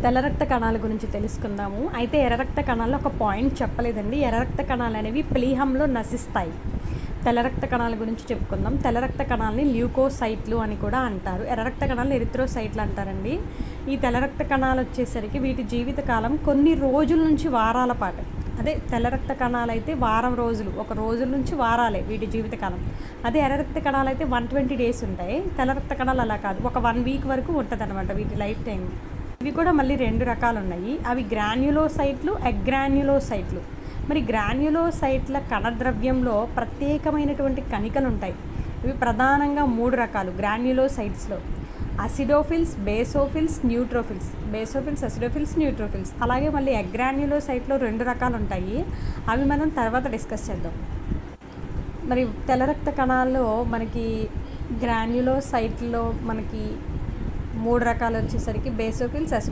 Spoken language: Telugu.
తెల్ల రక్త కణాల గురించి తెలుసుకుందాము. అయితే ఎర్ర రక్త కణాల్లో ఒక పాయింట్ చెప్పలేదండి. ఎర్ర రక్త కణాలు అనేవి ప్లీహంలో నశిస్తాయి. తెల్ల రక్త కణాల గురించి చెప్పుకుందాం. తెల్ల రక్త కణాలని ల్యూకోసైట్లు అని కూడా అంటారు. ఎర్ర రక్త కణాలను ఎరిథ్రోసైట్లు అంటారండి. ఈ తెల్ల రక్త కణాలు వచ్చేసరికి వీటి జీవితకాలం కొన్ని రోజుల నుంచి వారాల పాటు. అదే తెల్ల రక్త కణాలు అయితే వారం రోజులు, ఒక రోజుల నుంచి వారాలే వీటి జీవితకాలం. అదే ఎర్ర రక్త కణాలు అయితే 120 డేస్ ఉంటాయి. తెల్ల రక్త కణాలు అలా కాదు, ఒక 1 వీక్ వరకు ఉంటుంది అనమాట వీటి లైఫ్ టైం. ఇవి కూడా మళ్ళీ 2 రకాలు ఉన్నాయి. అవి గ్రాన్యులోసైట్లు, అగ్రాన్యులోసైట్లు. మరి గ్రాన్యులోసైట్ల కణద్రవ్యంలో ప్రత్యేకమైనటువంటి కణికలు ఉంటాయి. ఇవి ప్రధానంగా 3 రకాలు గ్రాన్యులోసైట్స్లో: acidophils, basophils, neutrophils. Basophils, acidophils, neutrophils. అలాగే మళ్ళీ అగ్రాన్యులోసైట్లో 2 రకాలు ఉంటాయి. అవి మనం తర్వాత డిస్కస్ చేద్దాం. మరి తెల్ల రక్త కణాల్లో మనకి గ్రాన్యులోసైట్లో మనకి 3 రకాలు వచ్చేసరికి బేసోఫిల్స్, అసిడోఫిల్స్,